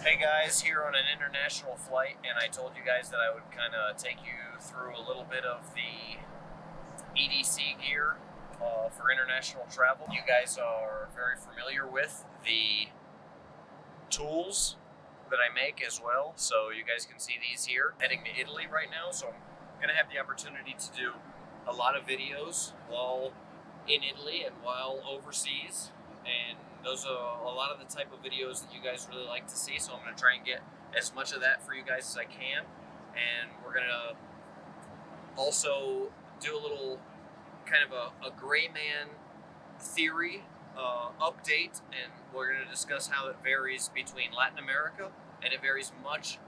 Hey guys, here on an international flight, and I told you guys that I would kind of take you through a little bit of the EDC gear for international travel. You guys are very familiar with the tools that I make as well, so you guys can see these here. Heading to Italy right now, so I'm going to have the opportunity to do a lot of videos while in Italy and while overseas, and those are a lot of the type of videos that you guys really like to see, so I'm going to try and get as much of that for you guys as I can. And we're going to also do a little kind of a gray man theory update, and we're going to discuss how it varies between Latin America, and it varies much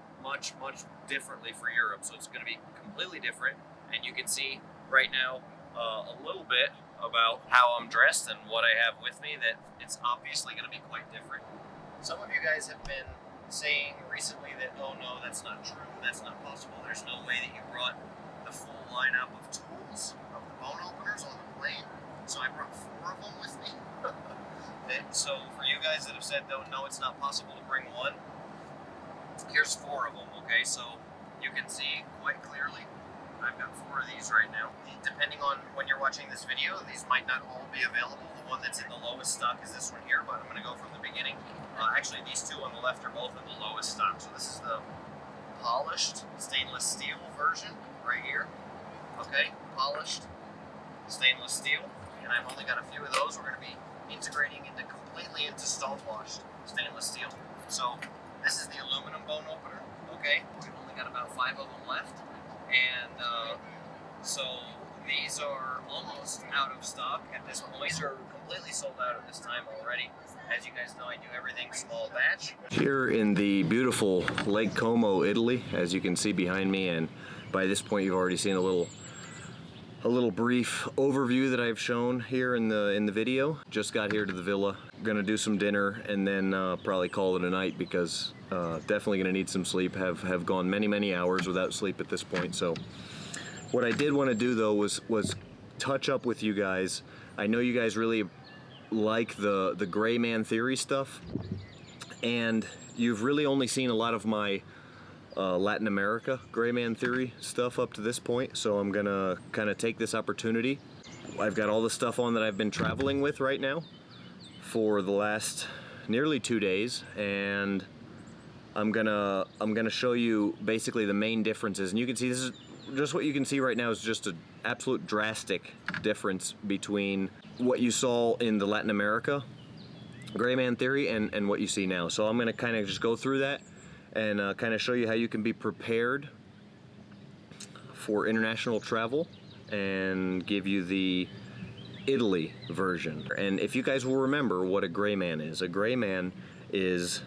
differently for Europe. So it's going to be completely different, and you can see right now a little bit about how I'm dressed and what I have with me, that it's obviously going to be quite different. Some of you guys have been saying recently that, oh no, that's not true, that's not possible, there's no way that you brought the full lineup of tools of the bone openers on the plane. So I brought 4 of them with me. So for you guys that have said, no, it's not possible to bring one, here's 4 of them, okay? So you can see quite clearly I've got 4 of these right now. Depending on when you're watching this video, these might not all be available. The one that's in the lowest stock is this one here, but I'm going to go from the beginning. Actually, these 2 on the left are both in the lowest stock. So this is the polished stainless steel version right here. Okay, polished stainless steel. And I've only got a few of those. We're going to be integrating completely into stone washed stainless steel. So this is the aluminum bone opener. Okay, we've only got about 5 of them left. And so these are almost out of stock at this point. These are completely sold out at this time already. As you guys know, I do everything small batch. Here in the beautiful Lake Como, Italy, as you can see behind me, and by this point you've already seen a little brief overview that I've shown here in the video. Just got here to the villa, gonna do some dinner, and then probably call it a night, because definitely gonna need some sleep. Have gone many hours without sleep at this point. So what I did want to do though was touch up with you guys. I know you guys really like the gray man theory stuff, and you've really only seen a lot of my Latin America gray man theory stuff up to this point. So I'm gonna kind of take this opportunity. I've got all the stuff on that I've been traveling with right now for the last nearly 2 days, and I'm gonna show you basically the main differences. And you can see this is just what you can see right now is just an absolute drastic difference between what you saw in the Latin America gray man theory and what you see now. So I'm gonna kind of just go through that and kind of show you how you can be prepared for international travel, and give you the Italy version. And if you guys will remember what a gray man is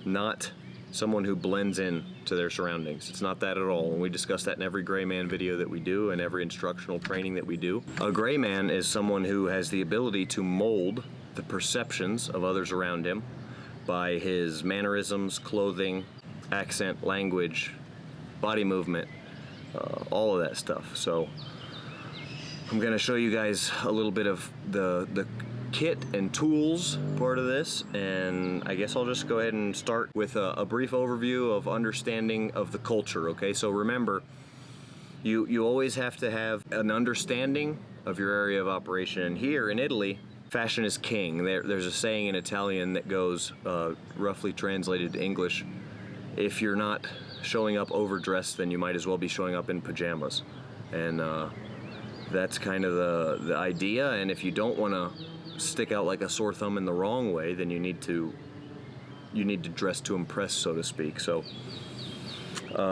not someone who blends in to their surroundings. It's not that at all, and we discuss that in every gray man video that we do and every instructional training that we do. A gray man is someone who has the ability to mold the perceptions of others around him by his mannerisms, clothing, accent, language, body movement, all of that stuff. So I'm going to show you guys a little bit of the kit and tools part of this, and I guess I'll just go ahead and start with a brief overview of understanding of the culture. Okay, so remember, you always have to have an understanding of your area of operation, and here in Italy, fashion is king. There's a saying in Italian that goes, roughly translated to English, if you're not showing up overdressed, then you might as well be showing up in pajamas. And that's kind of the idea. And if you don't want to stick out like a sore thumb in the wrong way, then you need to dress to impress, so to speak. So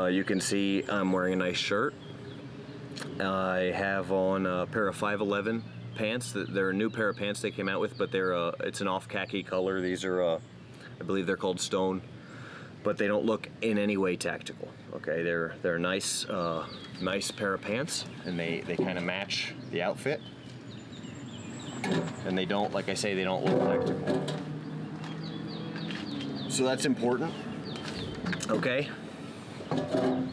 you can see I'm wearing a nice shirt. I have on a pair of 511 pants. They're a new pair of pants they came out with, but it's an off khaki color. These are I believe they're called Stone, but they don't look in any way tactical. Okay, they're a nice pair of pants, and they kind of match the outfit. And they don't, like I say, they don't look tactical. So that's important. Okay.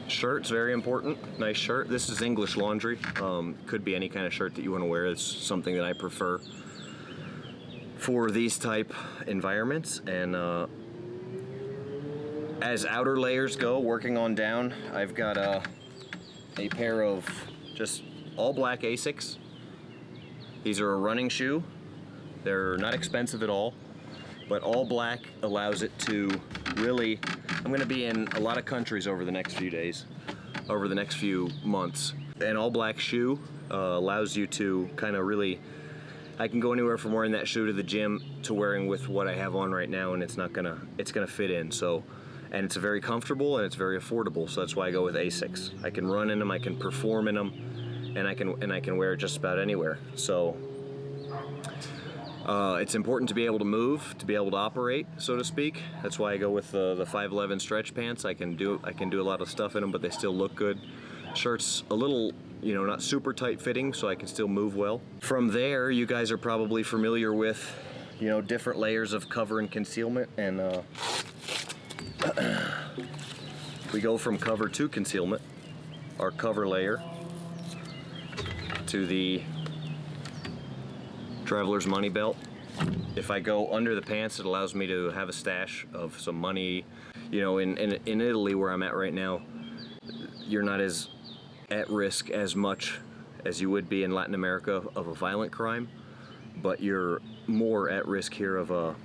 Shirt's very important. Nice shirt. This is English laundry. Could be any kind of shirt that you want to wear. It's something that I prefer for these type environments. And As outer layers go, working on down, I've got a pair of just all black Asics. These are a running shoe. They're not expensive at all, but all black allows it to really, I'm gonna be in a lot of countries over the next few days, over the next few months. An all black shoe allows you to kind of really, I can go anywhere from wearing that shoe to the gym to wearing with what I have on right now, and it's gonna fit in. So, and it's very comfortable and it's very affordable. So that's why I go with Asics. I can run in them, I can perform in them, and I can wear it just about anywhere. So it's important to be able to move, to be able to operate, so to speak. That's why I go with the 511 stretch pants. I can do a lot of stuff in them, but they still look good. Shirt's a little, you know, not super tight fitting, so I can still move well. From there, you guys are probably familiar with, you know, different layers of cover and concealment, and we go from cover to concealment. Our cover layer to the traveler's money belt. If I go under the pants, it allows me to have a stash of some money. You know, in Italy, where I'm at right now, you're not as at risk as much as you would be in Latin America of a violent crime, but you're more at risk here of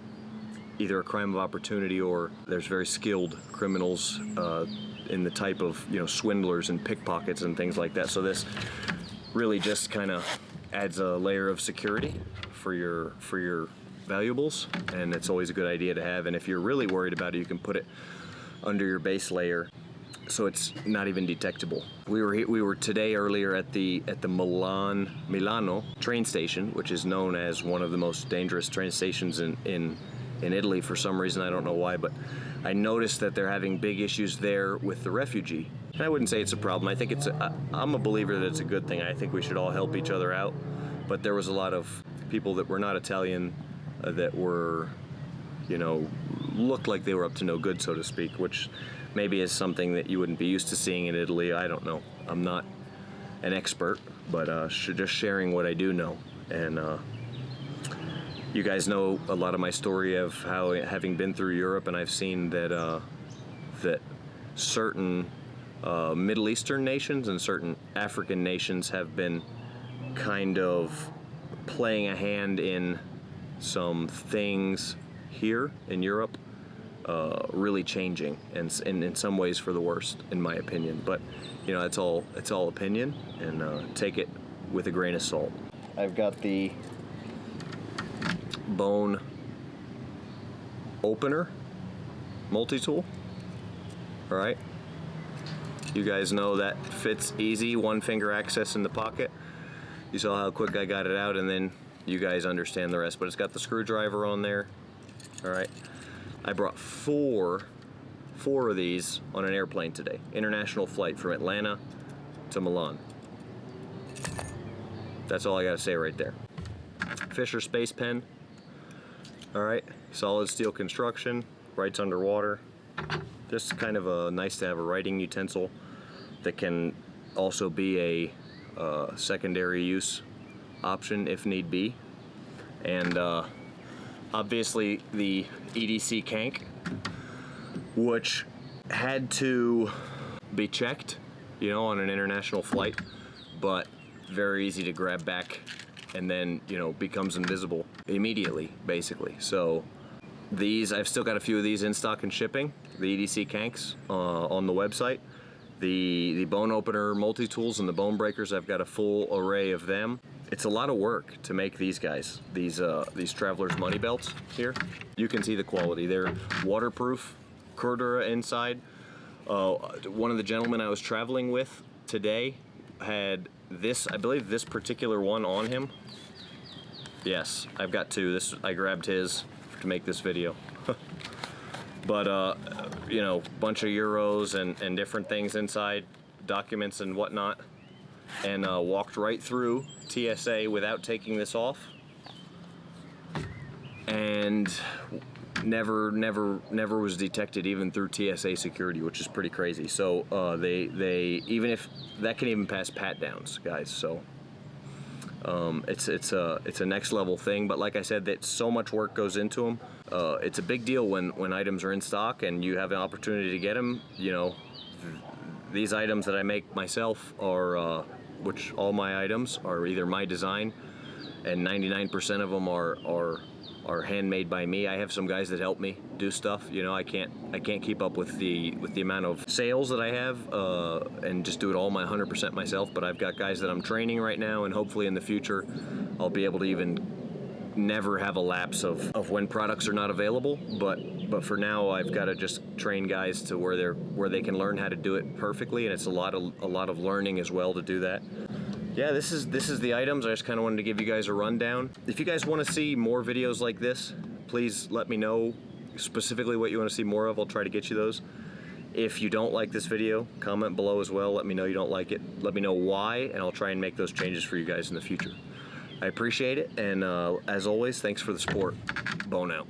either a crime of opportunity, or there's very skilled criminals in the type of, you know, swindlers and pickpockets and things like that. So this really just kind of adds a layer of security for your valuables, and it's always a good idea to have. And if you're really worried about it, you can put it under your base layer, so it's not even detectable. We were today earlier at the Milano train station, which is known as one of the most dangerous train stations in Italy for some reason. I don't know why, but I noticed that they're having big issues there with the refugee. And I wouldn't say it's a problem. I think I'm a believer that it's a good thing. I think we should all help each other out. But there was a lot of people that were not Italian that were, you know, looked like they were up to no good, so to speak, which maybe is something that you wouldn't be used to seeing in Italy. I don't know. I'm not an expert, but just sharing what I do know. And you guys know a lot of my story of how, having been through Europe, and I've seen that that certain Middle Eastern nations and certain African nations have been kind of playing a hand in some things here in Europe, really changing, and in some ways for the worst, in my opinion. But you know, it's all opinion, and take it with a grain of salt. I've got the bone opener multi-tool. All right, you guys know that fits easy, one finger access in the pocket. You saw how quick I got it out, and then you guys understand the rest. But it's got the screwdriver on there. All right, I brought four of these on an airplane today, international flight from Atlanta to Milan. That's all I gotta say right there. Fisher Space Pen. All right, solid steel construction, writes underwater. Just kind of a nice to have a writing utensil that can also be a secondary use option if need be. And obviously the EDC Kank, which had to be checked, you know, on an international flight, but very easy to grab back, and then, you know, becomes invisible immediately, basically. So these, I've still got a few of these in stock and shipping, the EDC Kanks on the website. The bone opener multi-tools and the bone breakers, I've got a full array of them. It's a lot of work to make these guys, these Traveler's Money belts here. You can see the quality. They're waterproof, Cordura inside. One of the gentlemen I was traveling with today had this, I believe this particular one on him. Yes, I've got two. I grabbed his to make this video. But you know, bunch of euros and different things inside, documents and whatnot, and walked right through TSA without taking this off, and never was detected even through TSA security, which is pretty crazy. So they even if that can even pass pat downs, guys. So It's a next level thing, but like I said, that so much work goes into them. It's a big deal when items are in stock and you have an opportunity to get them. You know, these items that I make myself are, which all my items are either my design, and 99% of them are handmade by me. I have some guys that help me do stuff. You know, I can't keep up with the amount of sales that I have and just do it all 100% myself. But I've got guys that I'm training right now, and hopefully in the future I'll be able to even never have a lapse of when products are not available. But for now, I've got to just train guys to where they can learn how to do it perfectly, and it's a lot of learning as well to do that. Yeah, this is the items. I just kind of wanted to give you guys a rundown. If you guys want to see more videos like this, please let me know specifically what you want to see more of. I'll try to get you those. If you don't like this video, comment below as well. Let me know you don't like it. Let me know why, and I'll try and make those changes for you guys in the future. I appreciate it, and as always, thanks for the support. Bone out.